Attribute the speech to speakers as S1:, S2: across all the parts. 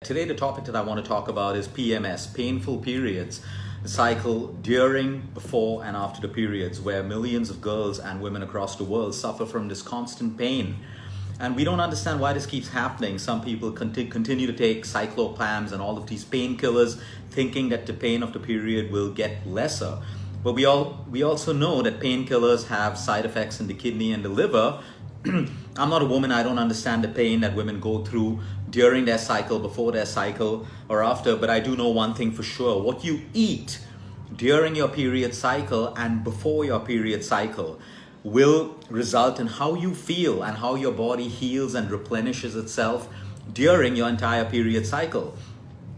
S1: Today, the topic that I want to talk about is PMS, painful periods, the cycle during, before, and after the periods, where millions of girls and women across the world suffer from this constant pain. And we don't understand why this keeps happening. Some people continue to take cyclopams and all of these painkillers, thinking that the pain of the period will get lesser. But we also know that painkillers have side effects in the kidney and the liver. I'm not a woman, I don't understand the pain that women go through during their cycle, before their cycle, or after, but I do know one thing for sure. What you eat during your period cycle and before your period cycle will result in how you feel and how your body heals and replenishes itself during your entire period cycle.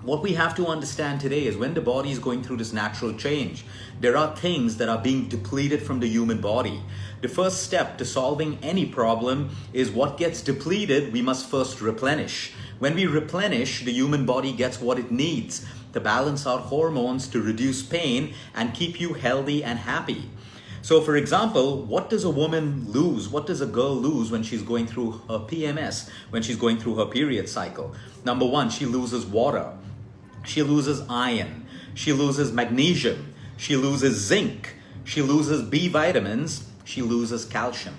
S1: What we have to understand today is when the body is going through this natural change, there are things that are being depleted from the human body. The first step to solving any problem is what gets depleted, we must first replenish. When we replenish, the human body gets what it needs to balance out hormones, to reduce pain, and keep you healthy and happy. So for example, what does a woman lose? What does a girl lose when she's going through her PMS, when she's going through her period cycle? Number one, she loses water. She loses iron. She loses magnesium. She loses zinc. She loses B vitamins. She loses calcium.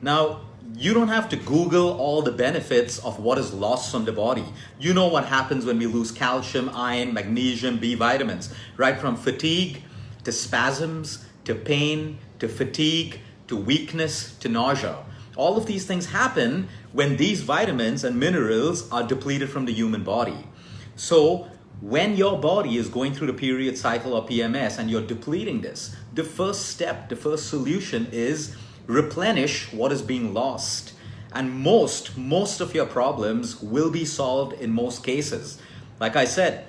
S1: Now, you don't have to Google all the benefits of what is lost from the body. You know what happens when we lose calcium, iron, magnesium, B vitamins, right from fatigue to spasms, to pain, to fatigue, to weakness, to nausea. All of these things happen when these vitamins and minerals are depleted from the human body. So when your body is going through the period cycle or PMS and you're depleting this, the first step, the first solution is replenish what is being lost. And most of your problems will be solved in most cases. Like I said,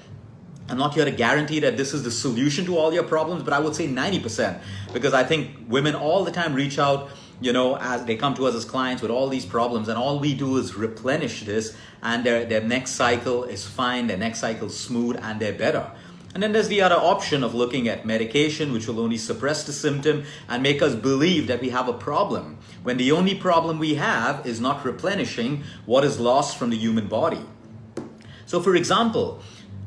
S1: I'm not here to guarantee that this is the solution to all your problems, but I would say 90%, because I think women all the time reach out, as they come to us as clients with all these problems, and all we do is replenish this, and their next cycle is fine, their next cycle is smooth, and they're better. And then there's the other option of looking at medication, which will only suppress the symptom and make us believe that we have a problem, when the only problem we have is not replenishing what is lost from the human body. So for example,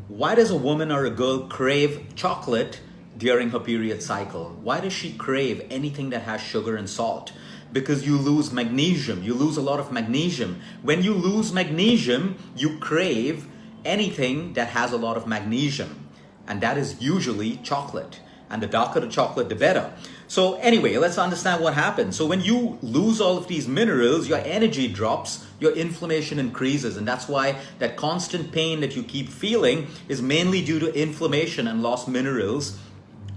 S1: why does a woman or a girl crave chocolate during her period cycle? Why does she crave anything that has sugar and salt? Because you lose magnesium. You lose a lot of magnesium. When you lose magnesium, you crave anything that has a lot of magnesium. And that is usually chocolate. And the darker the chocolate, the better. So anyway, let's understand what happens. So when you lose all of these minerals, your energy drops, your inflammation increases. And that's why that constant pain that you keep feeling is mainly due to inflammation and lost minerals,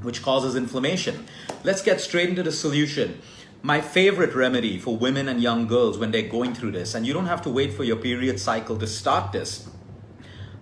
S1: which causes inflammation. Let's get straight into the solution. My favorite remedy for women and young girls when they're going through this, and you don't have to wait for your period cycle to start this.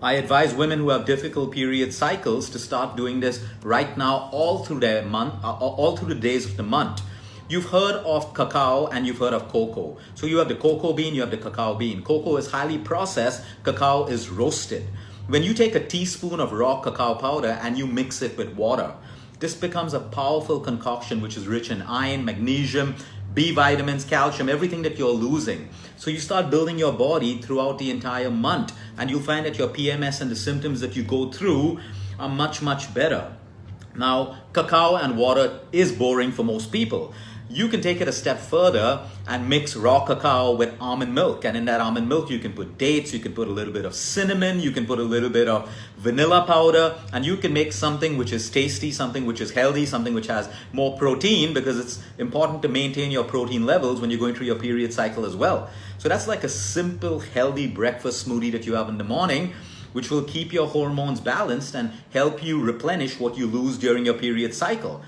S1: I advise women who have difficult period cycles to start doing this right now, all through their month, all through the days of the month. You've heard of cacao and you've heard of cocoa. So you have the cocoa bean, you have the cacao bean. Cocoa is highly processed, cacao is roasted. When you take a teaspoon of raw cacao powder and you mix it with water, this becomes a powerful concoction which is rich in iron, magnesium, B vitamins, calcium, everything that you're losing. So you start building your body throughout the entire month, and you'll find that your PMS and the symptoms that you go through are much, much better. Now, cacao and water is boring for most people. You can take it a step further and mix raw cacao with almond milk. And in that almond milk, you can put dates, you can put a little bit of cinnamon, you can put a little bit of vanilla powder, and you can make something which is tasty, something which is healthy, something which has more protein, because it's important to maintain your protein levels when you're going through your period cycle as well. So that's like a simple, healthy breakfast smoothie that you have in the morning, which will keep your hormones balanced and help you replenish what you lose during your period cycle.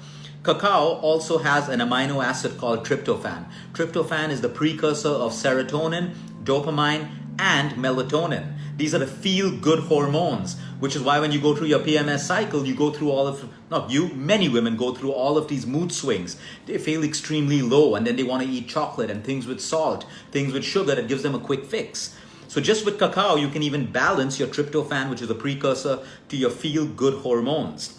S1: Cacao also has an amino acid called tryptophan. Tryptophan is the precursor of serotonin, dopamine, and melatonin. These are the feel-good hormones, which is why when you go through your PMS cycle, you go through many women go through all of these mood swings. They feel extremely low, and then they want to eat chocolate and things with salt, things with sugar that gives them a quick fix. So just with cacao, you can even balance your tryptophan, which is a precursor to your feel-good hormones.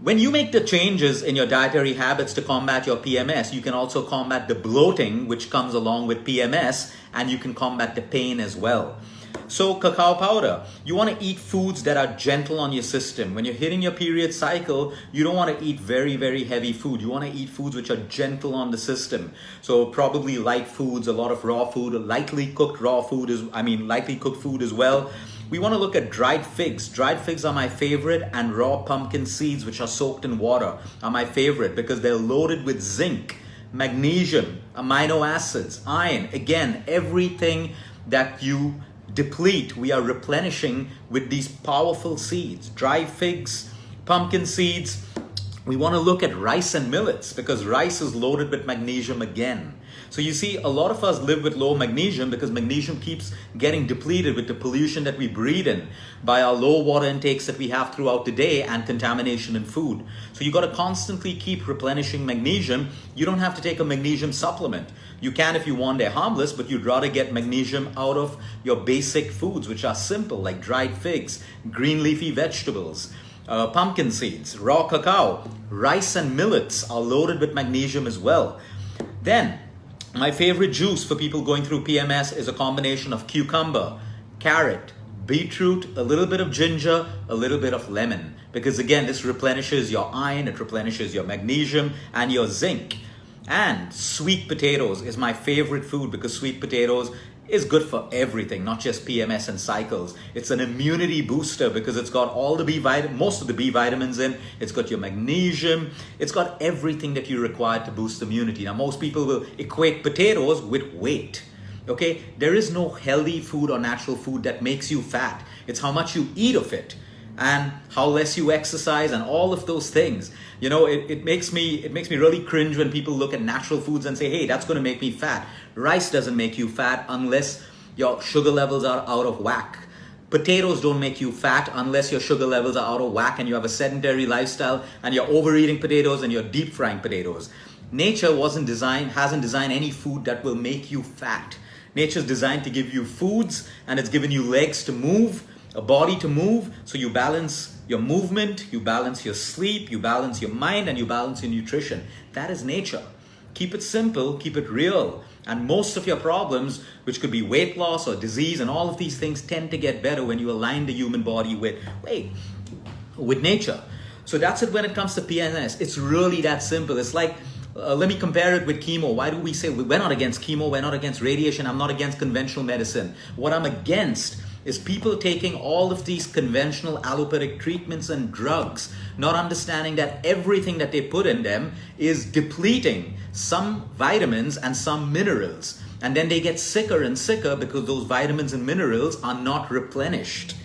S1: When you make the changes in your dietary habits to combat your PMS, you can also combat the bloating which comes along with PMS, and you can combat the pain as well. So cacao powder, you want to eat foods that are gentle on your system. When you're hitting your period cycle, you don't want to eat very, very heavy food. You want to eat foods which are gentle on the system. So probably light foods, a lot of raw food, lightly cooked food as well. We want to look at dried figs. Dried figs are my favorite, and raw pumpkin seeds which are soaked in water are my favorite because they're loaded with zinc, magnesium, amino acids, iron. Again, everything that you deplete, we are replenishing with these powerful seeds. Dried figs, pumpkin seeds. We want to look at rice and millets because rice is loaded with magnesium again. So you see, a lot of us live with low magnesium because magnesium keeps getting depleted with the pollution that we breathe in by our low water intakes that we have throughout the day and contamination in food. So you got to constantly keep replenishing magnesium. You don't have to take a magnesium supplement. You can if you want, they're harmless, but you'd rather get magnesium out of your basic foods, which are simple, like dried figs, green leafy vegetables, pumpkin seeds, raw cacao. Rice and millets are loaded with magnesium as well. Then, my favorite juice for people going through PMS is a combination of cucumber, carrot, beetroot, a little bit of ginger, a little bit of lemon. Because again, this replenishes your iron, it replenishes your magnesium and your zinc. And sweet potatoes is my favorite food because sweet potatoes is good for everything, not just PMS and cycles. It's an immunity booster because it's got all the most of the B vitamins in. It's got your magnesium. It's got everything that you require to boost immunity. Now, most people will equate potatoes with weight. Okay, there is no healthy food or natural food that makes you fat. It's how much you eat of it and how less you exercise and all of those things. You know, it makes me really cringe when people look at natural foods and say, hey, that's going to make me fat. Rice doesn't make you fat unless your sugar levels are out of whack. Potatoes don't make you fat unless your sugar levels are out of whack and you have a sedentary lifestyle and you're overeating potatoes and you're deep frying potatoes. Nature hasn't designed any food that will make you fat. Nature's designed to give you foods, and it's given you legs to move, a body to move, so you balance your movement, you balance your sleep, you balance your mind, and you balance your nutrition. That is nature. Keep it simple, keep it real. And most of your problems, which could be weight loss or disease and all of these things, tend to get better when you align the human body with nature. So that's it when it comes to PMS. It's really that simple. It's like, let me compare it with chemo. Why do we say we're not against chemo, we're not against radiation, I'm not against conventional medicine. What I'm against is people taking all of these conventional allopathic treatments and drugs, not understanding that everything that they put in them is depleting some vitamins and some minerals. And then they get sicker and sicker because those vitamins and minerals are not replenished.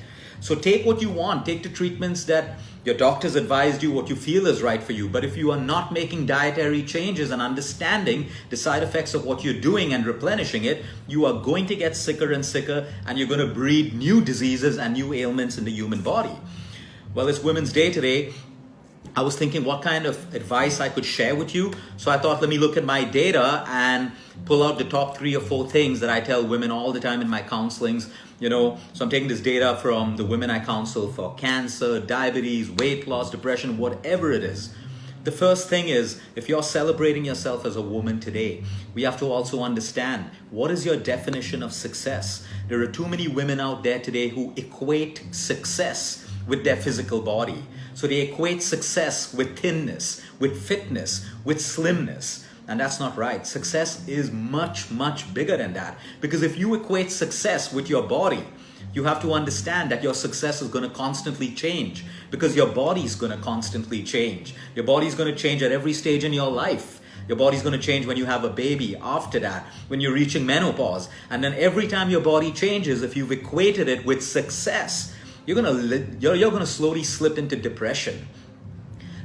S1: So take what you want, take the treatments that your doctors advised you, what you feel is right for you. But if you are not making dietary changes and understanding the side effects of what you're doing and replenishing it, you are going to get sicker and sicker, and you're going to breed new diseases and new ailments in the human body. Well, it's Women's Day today. I was thinking what kind of advice I could share with you. So I thought, let me look at my data and pull out the top 3 or 4 things that I tell women all the time in my counselings. You know, so I'm taking this data from the women I counsel for cancer, diabetes, weight loss, depression, whatever it is. The first thing is, if you're celebrating yourself as a woman today, we have to also understand, what is your definition of success? There are too many women out there today who equate success with their physical body. So they equate success with thinness, with fitness, with slimness. And that's not right. Success is much, much bigger than that. Because if you equate success with your body, you have to understand that your success is going to constantly change, because your body is going to constantly change. Your body is going to change at every stage in your life. Your body's going to change when you have a baby, after that, when you're reaching menopause. And then every time your body changes, if you've equated it with success, you're going to slowly slip into depression.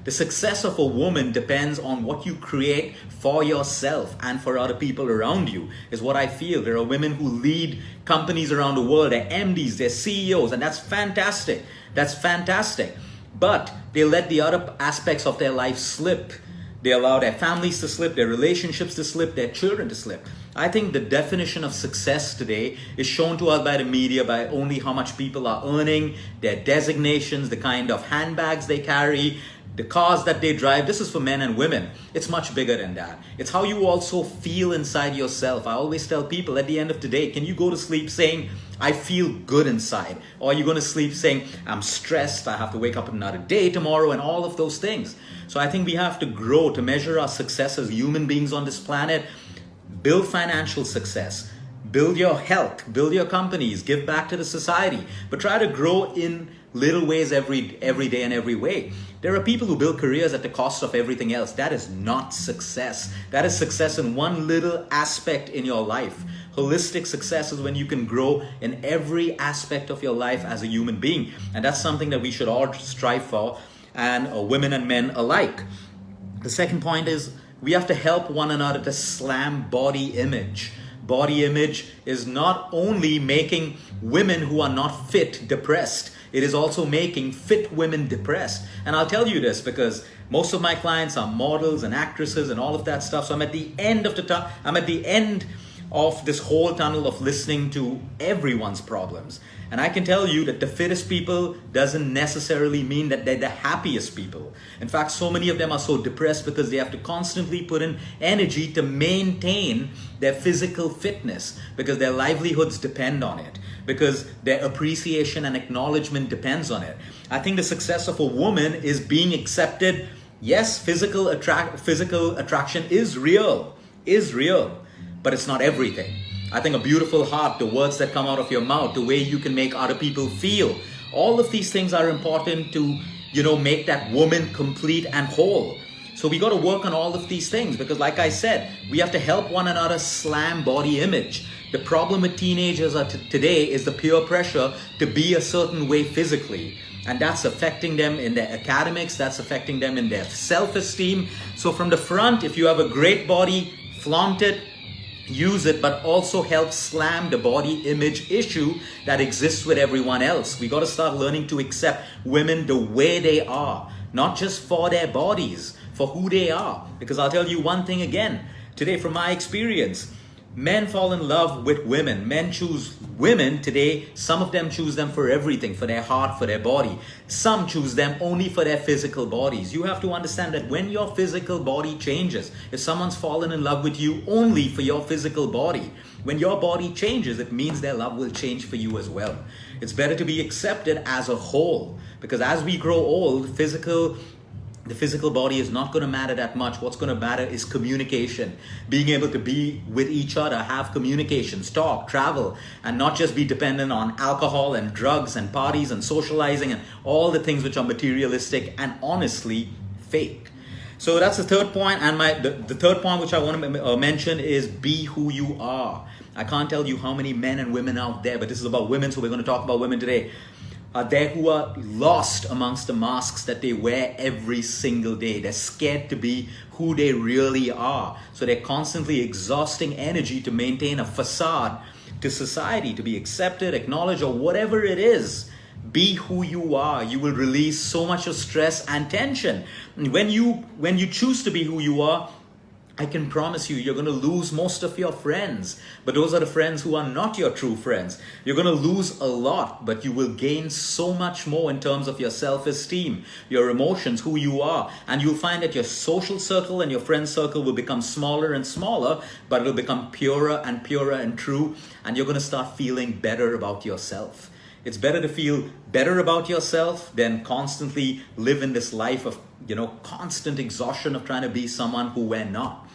S1: The success of a woman depends on what you create for yourself and for other people around you, is what I feel. There are women who lead companies around the world. They're MDs, they're CEOs, and that's fantastic. That's fantastic. But they let the other aspects of their life slip. They allow their families to slip, their relationships to slip, their children to slip. I think the definition of success today is shown to us by the media by only how much people are earning, their designations, the kind of handbags they carry, the cars that they drive. This is for men and women. It's much bigger than that. It's how you also feel inside yourself. I always tell people at the end of the day, can you go to sleep saying, I feel good inside? Or are you going to sleep saying, I'm stressed, I have to wake up another day tomorrow, and all of those things? So I think we have to grow to measure our success as human beings on this planet. Build financial success, build your health, build your companies, give back to the society, but try to grow in little ways every day and every way. There are people who build careers at the cost of everything else. That is not success. That is success in one little aspect in your life. Holistic success is when you can grow in every aspect of your life as a human being. And that's something that we should all strive for, and women and men alike. The second point is we have to help one another to slam body image. Body image is not only making women who are not fit depressed, it is also making fit women depressed. And I'll tell you this because most of my clients are models and actresses and all of that stuff. So I'm at the end of this whole tunnel of listening to everyone's problems. And I can tell you that the fittest people doesn't necessarily mean that they're the happiest people. In fact, so many of them are so depressed because they have to constantly put in energy to maintain their physical fitness, because their livelihoods depend on it, because their appreciation and acknowledgement depends on it. I think the success of a woman is being accepted. Yes, physical attraction is real, but it's not everything. I think a beautiful heart, the words that come out of your mouth, the way you can make other people feel, all of these things are important to, make that woman complete and whole. So we got to work on all of these things because, like I said, we have to help one another slam body image. The problem with teenagers today is the peer pressure to be a certain way physically. And that's affecting them in their academics, that's affecting them in their self-esteem. So from the front, if you have a great body, flaunt it, use it, but also help slam the body image issue that exists with everyone else. We got to start learning to accept women the way they are, not just for their bodies, for who they are. Because I'll tell you one thing again, today from my experience, men fall in love with women. Men choose women today. Some of them choose them for everything, for their heart, for their body. Some choose them only for their physical bodies. You have to understand that when your physical body changes, if someone's fallen in love with you only for your physical body, when your body changes, it means their love will change for you as well. It's better to be accepted as a whole, because as we grow old, the physical body is not going to matter that much. What's going to matter is communication. Being able to be with each other, have communications, talk, travel, and not just be dependent on alcohol and drugs and parties and socializing and all the things which are materialistic and honestly fake. So that's the third point. And the third point which I want to mention is be who you are. I can't tell you how many men and women out there, but this is about women, so we're going to talk about women today, are there who are lost amongst the masks that they wear every single day. They're scared to be who they really are. So they're constantly exhausting energy to maintain a facade to society, to be accepted, acknowledged, or whatever it is. Be who you are. You will release so much of stress and tension. When you choose to be who you are, I can promise you're going to lose most of your friends, but those are the friends who are not your true friends. You're going to lose a lot, but you will gain so much more in terms of your self-esteem, your emotions, who you are, and you'll find that your social circle and your friend circle will become smaller and smaller, but it'll become purer and true, and you're going to start feeling better about yourself. It's better to feel better about yourself than constantly live in this life of, constant exhaustion of trying to be someone who we're not.